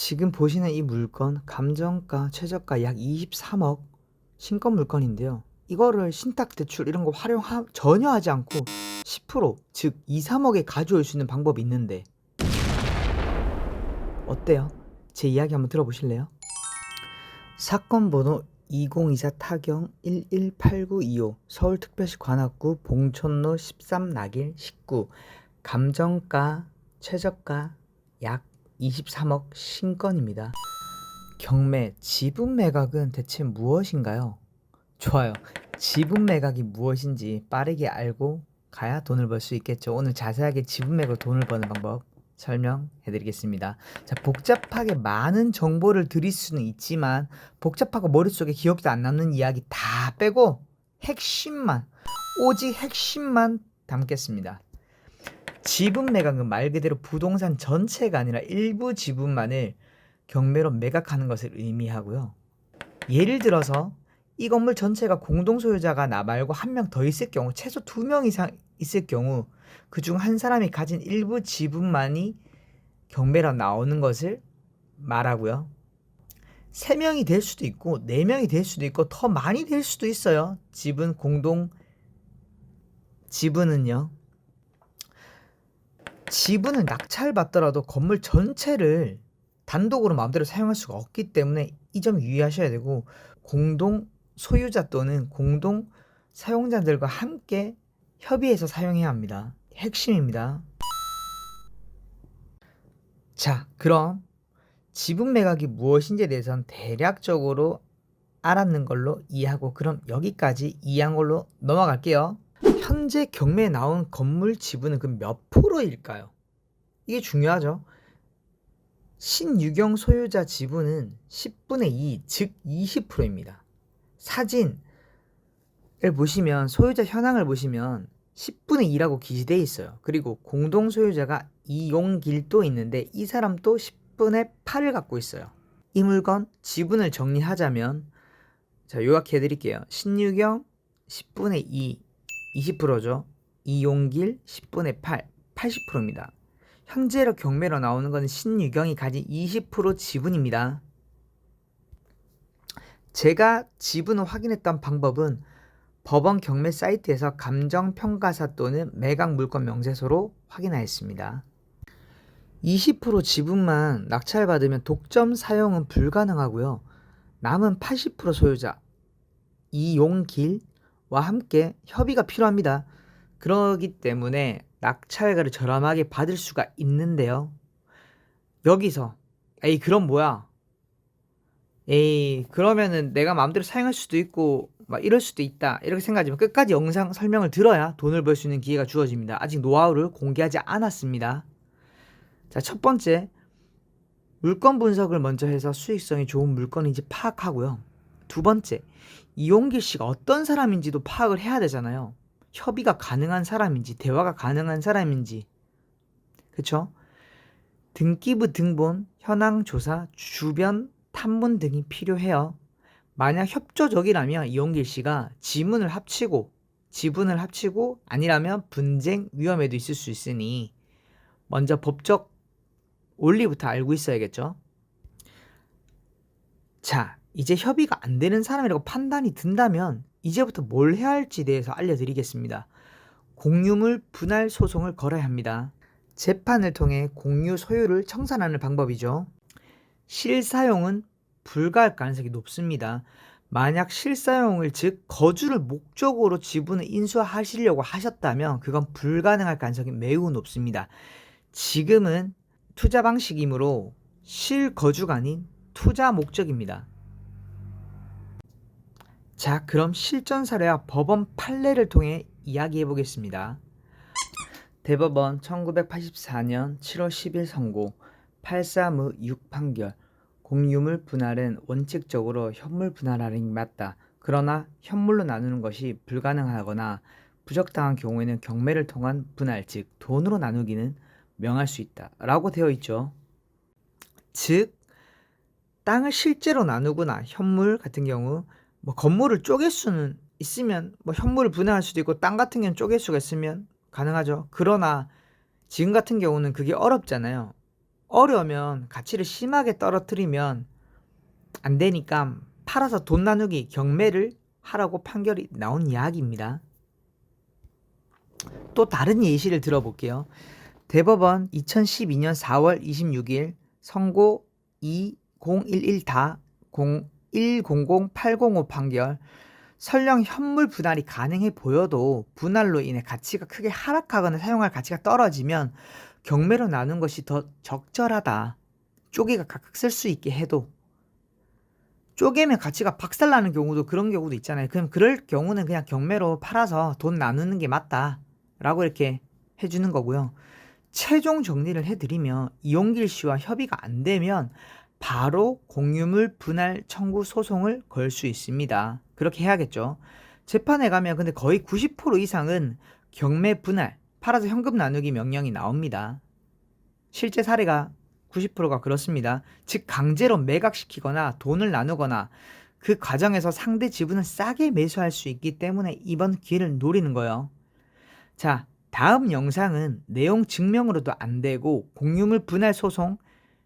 지금 보시는 이 물건 감정가, 최저가 약 23억 신권 물건인데요. 이거를 신탁대출 이런 거 전혀 하지 않고 10%, 즉 2, 3억에 가져올 수 있는 방법이 있는데 어때요? 제 이야기 한번 들어보실래요? 사건 번호 2024 타경 118925 서울특별시 관악구 봉천로 13 낙일 19 감정가 최저가 약 23억 신건입니다. 경매 지분 매각은 대체 무엇인가요? 좋아요. 지분 매각이 무엇인지 빠르게 알고 가야 돈을 벌 수 있겠죠. 오늘 자세하게 지분 매각으로 돈을 버는 방법 설명해 드리겠습니다. 자, 복잡하게 많은 정보를 드릴 수는 있지만 복잡하고 머릿속에 기억도 안 남는 이야기 다 빼고 핵심만, 오직 핵심만 담겠습니다. 지분 매각은 말 그대로 부동산 전체가 아니라 일부 지분만을 경매로 매각하는 것을 의미하고요. 예를 들어서 이 건물 전체가 공동소유자가 나 말고 한 명 더 있을 경우, 최소 2명 이상 있을 경우 그중 한 사람이 가진 일부 지분만이 경매로 나오는 것을 말하고요. 3명이 될 수도 있고 4명이 될 수도 있고 더 많이 될 수도 있어요. 지분은요. 지분을 낙찰받더라도 건물 전체를 단독으로 마음대로 사용할 수가 없기 때문에 이 점 유의하셔야 되고, 공동 소유자 또는 공동 사용자들과 함께 협의해서 사용해야 합니다. 핵심입니다. 자, 그럼 지분 매각이 무엇인지에 대해서는 대략적으로 알았는 걸로 이해하고, 그럼 여기까지 이해한 걸로 넘어갈게요. 현재 경매에 나온 건물 지분은 그 몇 프로일까요? 이게 중요하죠. 신유경 소유자 지분은 10분의 2, 즉 20%입니다. 사진을 보시면, 소유자 현황을 보시면 10분의 2라고 기재되어 있어요. 그리고 공동 소유자가 이용길도 있는데 이 사람도 10분의 8을 갖고 있어요. 이 물건 지분을 정리하자면, 자, 요약해 드릴게요. 신유경 10분의 2, 20%죠. 이용길 10분의 8, 80%입니다. 현재로 경매로 나오는 것은 신유경이 가진 20% 지분입니다. 제가 지분을 확인했던 방법은 법원 경매 사이트에서 감정평가사 또는 매각물건 명세서로 확인하였습니다. 20% 지분만 낙찰받으면 독점 사용은 불가능하고요. 남은 80% 소유자 이용길과 함께 협의가 필요합니다. 그렇기 때문에 낙찰가를 저렴하게 받을 수가 있는데요. 여기서 그럼 뭐야? 그러면은 내가 마음대로 사용할 수도 있고 막 이럴 수도 있다, 이렇게 생각하지만 끝까지 영상 설명을 들어야 돈을 벌 수 있는 기회가 주어집니다. 아직 노하우를 공개하지 않았습니다. 자, 첫 번째, 물건 분석을 먼저 해서 수익성이 좋은 물건인지 파악하고요. 두 번째, 이용길 씨가 어떤 사람인지도 파악을 해야 되잖아요. 협의가 가능한 사람인지, 대화가 가능한 사람인지, 그쵸? 등기부 등본, 현황 조사, 주변 탐문 등이 필요해요. 만약 협조적이라면 이용길 씨가 지분을 합치고 아니라면 분쟁 위험에도 있을 수 있으니 먼저 법적 원리부터 알고 있어야겠죠. 자, 이제 협의가 안 되는 사람이라고 판단이 든다면 이제부터 뭘 해야 할지에 대해서 알려드리겠습니다. 공유물 분할 소송을 걸어야 합니다. 재판을 통해 공유 소유를 청산하는 방법이죠. 실사용은 불가할 가능성이 높습니다. 만약 실사용을, 즉 거주를 목적으로 지분을 인수하시려고 하셨다면 그건 불가능할 가능성이 매우 높습니다. 지금은 투자 방식이므로 실거주가 아닌 투자 목적입니다. 자, 그럼 실전 사례와 법원 판례를 통해 이야기해 보겠습니다. 대법원 1984년 7월 10일 선고 8사무 6 판결. 공유물 분할은 원칙적으로 현물 분할하는 게 맞다. 그러나 현물로 나누는 것이 불가능하거나 부적당한 경우에는 경매를 통한 분할, 즉 돈으로 나누기는 명할 수 있다 라고 되어 있죠. 즉 땅을 실제로 나누거나 현물 같은 경우 건물을 쪼갤 수는 있으면 현물을 분할할 수도 있고, 땅 같은 경우는 쪼갤 수가 있으면 가능하죠. 그러나 지금 같은 경우는 그게 어렵잖아요. 어려우면 가치를 심하게 떨어뜨리면 안 되니까 팔아서 돈 나누기 경매를 하라고 판결이 나온 이야기입니다. 또 다른 예시를 들어볼게요. 대법원 2012년 4월 26일 선고 2011-100805 판결. 설령 현물 분할이 가능해 보여도 분할로 인해 가치가 크게 하락하거나 사용할 가치가 떨어지면 경매로 나눈 것이 더 적절하다. 쪼개가 각각 쓸 수 있게 해도. 쪼개면 가치가 박살나는 경우도 그런 경우도 있잖아요. 그럼 그럴 경우는 그냥 경매로 팔아서 돈 나누는 게 맞다 라고 이렇게 해주는 거고요. 최종 정리를 해드리면 이용길 씨와 협의가 안 되면 바로 공유물 분할 청구 소송을 걸 수 있습니다. 그렇게 해야겠죠. 재판에 가면 근데 거의 90% 이상은 경매 분할, 팔아서 현금 나누기 명령이 나옵니다. 실제 사례가 90%가 그렇습니다. 즉 강제로 매각시키거나 돈을 나누거나 그 과정에서 상대 지분을 싸게 매수할 수 있기 때문에 이번 기회를 노리는 거예요. 자, 다음 영상은 내용 증명으로도 안 되고 공유물 분할 소송,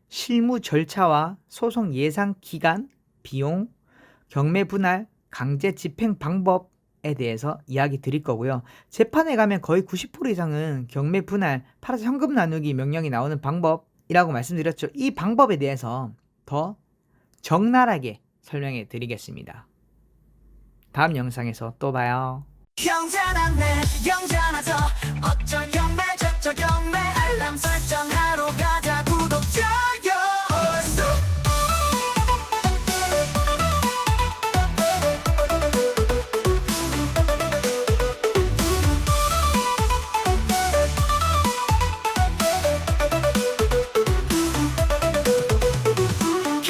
실무 절차와 소송 예상 기간, 비용, 경매 분할, 강제 집행 방법에 대해서 이야기 드릴 거고요. 재판에 가면 거의 90% 이상은 경매 분할, 팔아서 현금 나누기 명령이 나오는 방법이라고 말씀드렸죠. 이 방법에 대해서 더 적나라하게 설명해 드리겠습니다. 다음 영상에서 또 봐요. 영자나 내 영자나 저 어쩔 경매 저쩔 경매 알람 설정